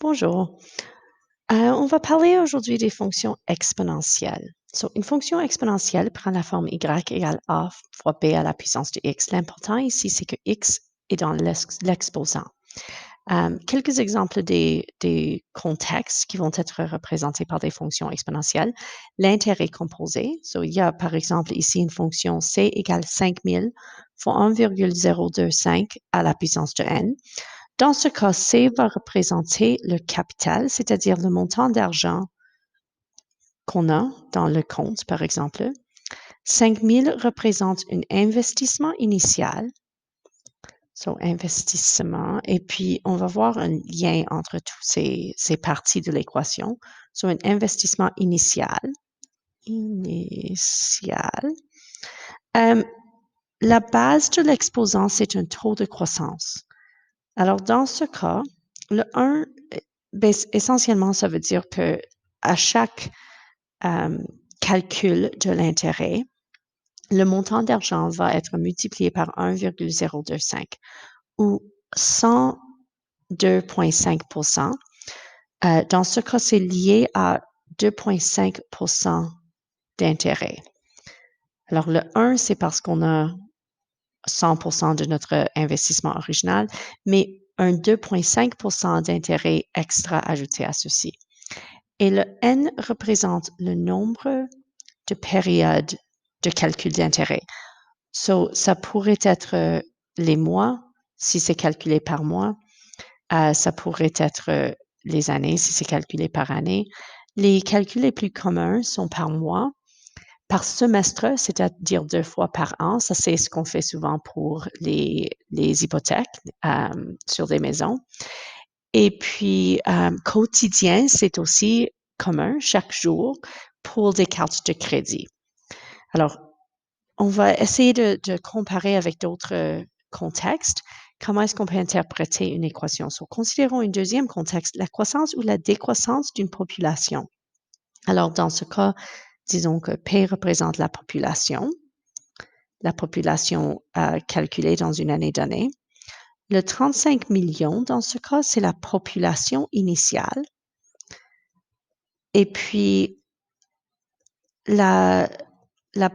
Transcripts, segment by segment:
Bonjour. On va parler aujourd'hui des fonctions exponentielles. Une fonction exponentielle prend la forme y égale a fois b à la puissance de x. L'important ici, c'est que x est dans l'exposant. Quelques exemples des contextes qui vont être représentés par des fonctions exponentielles. L'intérêt composé. Il y a par exemple ici une fonction c égale 5000 fois 1,025 à la puissance de n. Dans ce cas, C va représenter le capital, c'est-à-dire le montant d'argent qu'on a dans le compte, par exemple. 5000 représente un investissement initial. Investissement. Et puis, on va voir un lien entre toutes ces parties de l'équation. Un investissement initial. La base de l'exposant, c'est un taux de croissance. Alors, dans ce cas, le 1, essentiellement, ça veut dire que à chaque calcul de l'intérêt, le montant d'argent va être multiplié par 1,025 ou 102,5%. Dans ce cas, c'est lié à 2,5% d'intérêt. Alors, le 1, c'est parce qu'on a 100% de notre investissement original, mais un 2,5% d'intérêt extra ajouté à ceci. Et le n représente le nombre de périodes de calcul d'intérêt. Ça pourrait être les mois, si c'est calculé par mois. Ça pourrait être les années, si c'est calculé par année. Les calculs les plus communs sont par mois, par semestre, c'est-à-dire 2 fois par an. Ça, c'est ce qu'on fait souvent pour les hypothèques sur des maisons. Et puis, quotidien, c'est aussi commun, chaque jour, pour des cartes de crédit. Alors, on va essayer de comparer avec d'autres contextes. Comment est-ce qu'on peut interpréter une équation? Considérons un deuxième contexte, la croissance ou la décroissance d'une population. Alors, dans ce cas, disons que P représente la population calculée dans une année donnée. Le 35 millions, dans ce cas, c'est la population initiale. Et puis, la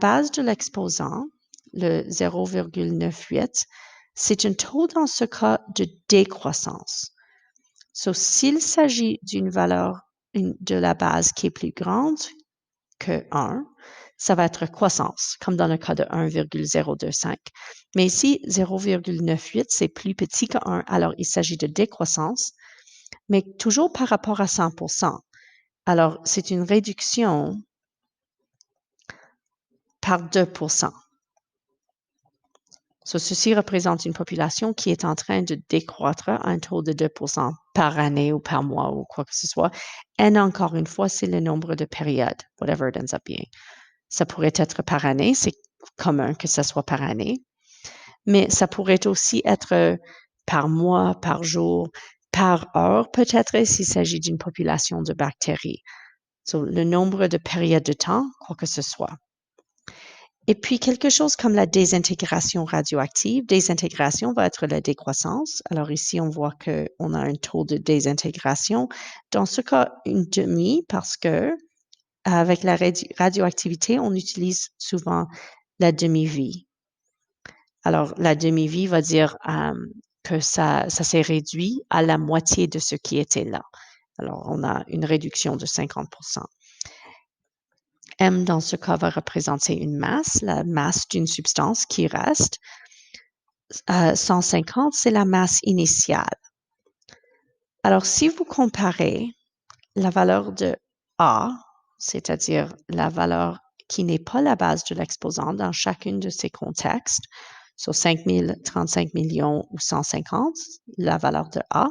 base de l'exposant, le 0,98, c'est un taux dans ce cas de décroissance. S'il s'agit d'une valeur de la base qui est plus grande que 1, ça va être croissance, comme dans le cas de 1,025. Mais ici, 0,98, c'est plus petit que 1, alors il s'agit de décroissance, mais toujours par rapport à 100%. Alors, c'est une réduction par 2%. Ceci représente une population qui est en train de décroître à un taux de 2% par année ou par mois ou quoi que ce soit. N, encore une fois, c'est le nombre de périodes, whatever it ends up being. Ça pourrait être par année, c'est commun que ça soit par année, mais ça pourrait aussi être par mois, par jour, par heure, peut-être s'il s'agit d'une population de bactéries. Le nombre de périodes de temps, quoi que ce soit. Et puis, quelque chose comme la désintégration radioactive. Désintégration va être la décroissance. Alors ici, on voit qu'on a un taux de désintégration. Dans ce cas, une demi, parce que avec la radioactivité, on utilise souvent la demi-vie. Alors, la demi-vie va dire que ça s'est réduit à la moitié de ce qui était là. Alors, on a une réduction de 50%. M, dans ce cas, va représenter une masse, la masse d'une substance qui reste. 150, c'est la masse initiale. Alors, si vous comparez la valeur de A, c'est-à-dire la valeur qui n'est pas la base de l'exposant dans chacun de ces contextes, 5 000, 35 millions ou 150, la valeur de A,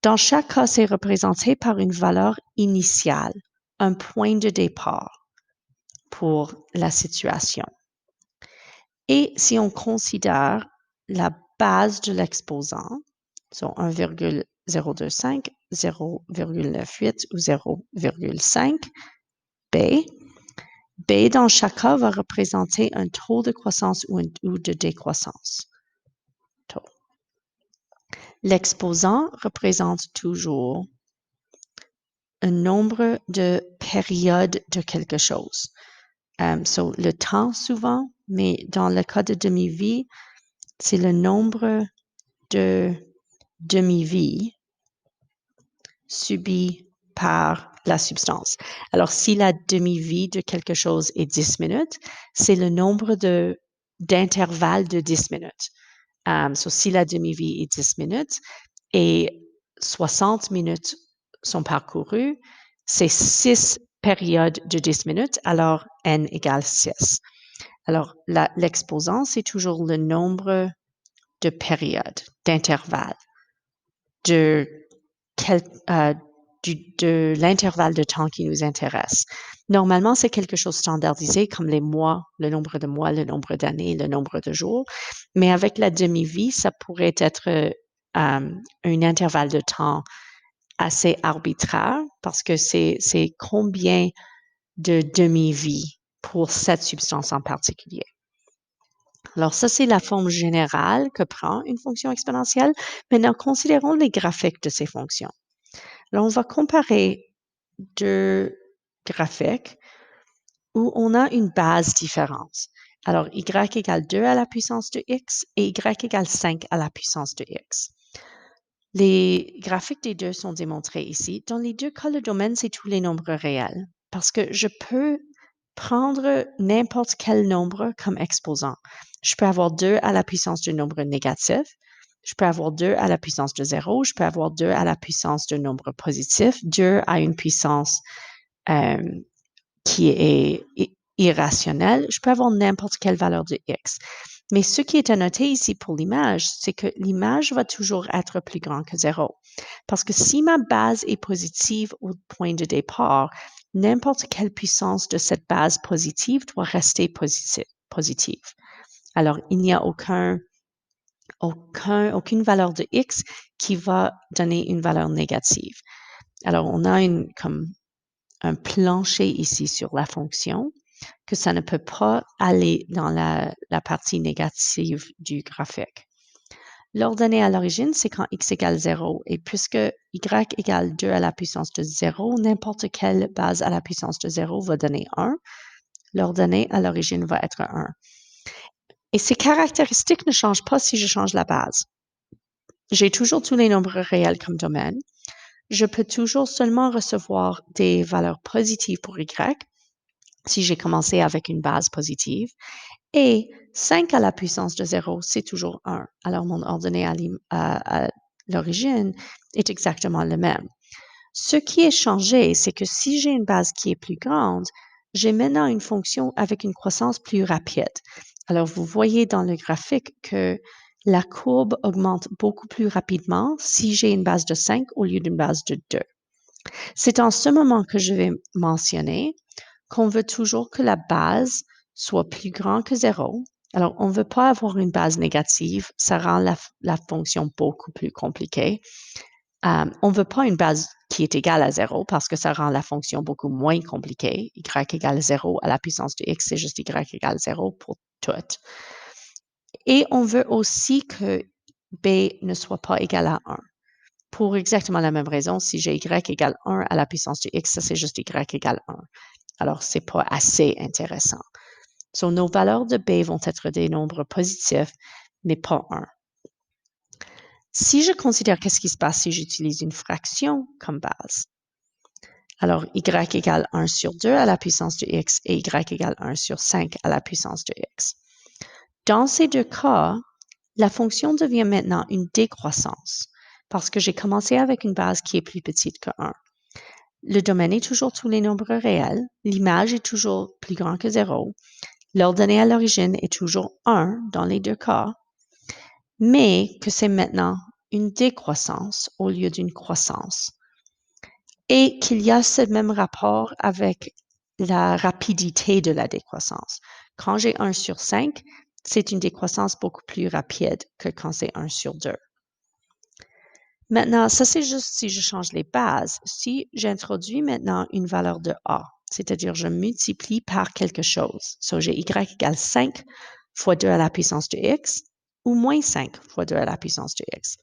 dans chaque cas, c'est représenté par une valeur initiale, un point de départ pour la situation. Et si on considère la base de l'exposant, 1,025, 0,98 ou 0,5, B dans chaque cas va représenter un taux de croissance ou de décroissance. L'exposant représente toujours un nombre de périodes de quelque chose. Le temps souvent, mais dans le cas de demi-vie, c'est le nombre de demi-vie subi par la substance. Alors, si la demi-vie de quelque chose est 10 minutes, c'est le nombre d'intervalles de 10 minutes. Si la demi-vie est 10 minutes et 60 minutes sont parcourues, c'est 6 périodes de 10 minutes, alors n égale 6. Alors, l'exposant, c'est toujours le nombre de périodes, d'intervalles, de, de l'intervalle de temps qui nous intéresse. Normalement, c'est quelque chose de standardisé comme les mois, le nombre de mois, le nombre d'années, le nombre de jours. Mais avec la demi-vie, ça pourrait être un intervalle de temps assez arbitraire parce que c'est combien de demi-vie pour cette substance en particulier. Alors, ça, c'est la forme générale que prend une fonction exponentielle. Maintenant, considérons les graphiques de ces fonctions. Alors, on va comparer deux graphiques où on a une base différente. Alors, y égale 2 à la puissance de x et y égale 5 à la puissance de x. Les graphiques des deux sont démontrés ici. Dans les deux cas, le domaine, c'est tous les nombres réels parce que je peux prendre n'importe quel nombre comme exposant. Je peux avoir 2 à la puissance d'un nombre négatif. Je peux avoir 2 à la puissance de 0. Je peux avoir 2 à la puissance d'un nombre positif. 2 à une puissance qui est irrationnelle. Je peux avoir n'importe quelle valeur de x. Mais ce qui est à noter ici pour l'image, c'est que l'image va toujours être plus grande que 0. Parce que si ma base est positive au point de départ, n'importe quelle puissance de cette base positive doit rester positive. Alors, il n'y a aucune valeur de x qui va donner une valeur négative. Alors, on a comme un plancher ici sur la fonction que ça ne peut pas aller dans la partie négative du graphique. L'ordonnée à l'origine, c'est quand x égale 0. Et puisque y égale 2 à la puissance de 0, n'importe quelle base à la puissance de 0 va donner 1. L'ordonnée à l'origine va être 1. Et ces caractéristiques ne changent pas si je change la base. J'ai toujours tous les nombres réels comme domaine. Je peux toujours seulement recevoir des valeurs positives pour y si j'ai commencé avec une base positive. Et 5 à la puissance de 0, c'est toujours 1. Alors, mon ordonnée à l'origine est exactement le même. Ce qui est changé, c'est que si j'ai une base qui est plus grande, j'ai maintenant une fonction avec une croissance plus rapide. Alors, vous voyez dans le graphique que la courbe augmente beaucoup plus rapidement si j'ai une base de 5 au lieu d'une base de 2. C'est en ce moment que je vais mentionner qu'on veut toujours que la base soit plus grande que 0. Alors, on ne veut pas avoir une base négative, ça rend la fonction beaucoup plus compliquée. On ne veut pas une base qui est égale à 0 parce que ça rend la fonction beaucoup moins compliquée. Y égale 0 à la puissance de x, c'est juste y égale 0 pour tout. Et on veut aussi que b ne soit pas égal à 1. Pour exactement la même raison, si j'ai y égale 1 à la puissance de x, ça c'est juste y égale 1. Alors, ce n'est pas assez intéressant. Nos valeurs de b vont être des nombres positifs, mais pas 1. Si je considère qu'est-ce qui se passe si j'utilise une fraction comme base, alors y égale 1 sur 2 à la puissance de x et y égale 1 sur 5 à la puissance de x. Dans ces deux cas, la fonction devient maintenant une décroissance parce que j'ai commencé avec une base qui est plus petite que 1. Le domaine est toujours tous les nombres réels, l'image est toujours plus grande que 0, l'ordonnée à l'origine est toujours 1 dans les deux cas, mais que c'est maintenant une décroissance au lieu d'une croissance. Et qu'il y a ce même rapport avec la rapidité de la décroissance. Quand j'ai 1 sur 5, c'est une décroissance beaucoup plus rapide que quand c'est 1 sur 2. Maintenant, ça c'est juste si je change les bases. Si j'introduis maintenant une valeur de A, c'est-à-dire je multiplie par quelque chose. J'ai y égale 5 fois 2 à la puissance de x ou moins 5 fois 2 à la puissance de x.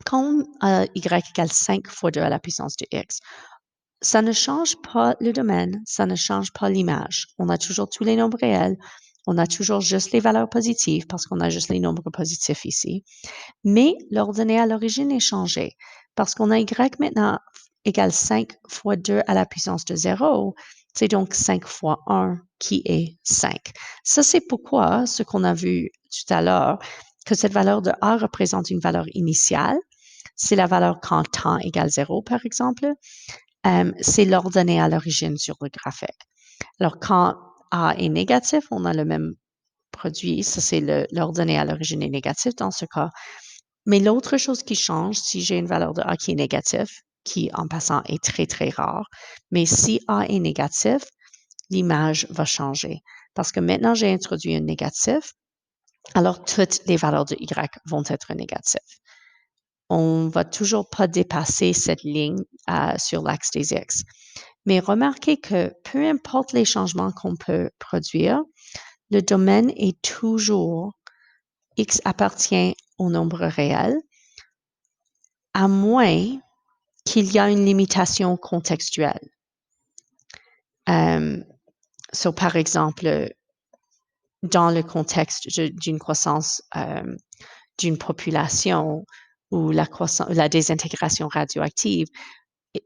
Quand y égale 5 fois 2 à la puissance de x, ça ne change pas le domaine, ça ne change pas l'image. On a toujours tous les nombres réels, on a toujours juste les valeurs positives parce qu'on a juste les nombres positifs ici. Mais l'ordonnée à l'origine est changée parce qu'on a y maintenant égale 5 fois 2 à la puissance de 0. C'est donc 5 fois 1 qui est 5. Ça, c'est pourquoi ce qu'on a vu tout à l'heure, que cette valeur de A représente une valeur initiale. C'est la valeur quand temps égale 0, par exemple. C'est l'ordonnée à l'origine sur le graphique. Alors, quand A est négatif, on a le même produit. Ça, c'est l'ordonnée à l'origine est négative dans ce cas. Mais l'autre chose qui change, si j'ai une valeur de A qui est négative, qui en passant est très, très rare, mais si A est négatif, l'image va changer. Parce que maintenant, j'ai introduit un négatif, alors toutes les valeurs de Y vont être négatives. On ne va toujours pas dépasser cette ligne sur l'axe des X. Mais remarquez que peu importe les changements qu'on peut produire, le domaine est toujours X appartient au nombre réel, à moins qu'il y a une limitation contextuelle. Par exemple, dans le contexte d'une croissance d'une population ou la désintégration radioactive,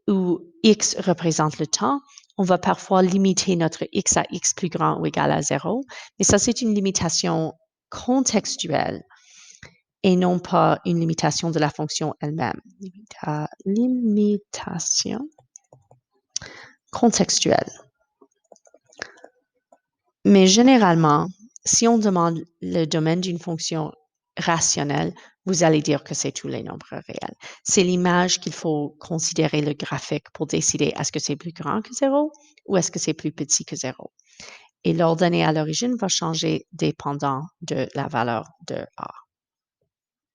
où X représente le temps, on va parfois limiter notre X à X plus grand ou égal à 0, mais ça, c'est une limitation contextuelle et non pas une limitation de la fonction elle-même. Limitation contextuelle. Mais généralement, si on demande le domaine d'une fonction rationnelle, vous allez dire que c'est tous les nombres réels. C'est l'image qu'il faut considérer le graphique pour décider est-ce que c'est plus grand que 0 ou est-ce que c'est plus petit que 0. Et l'ordonnée à l'origine va changer dépendant de la valeur de A.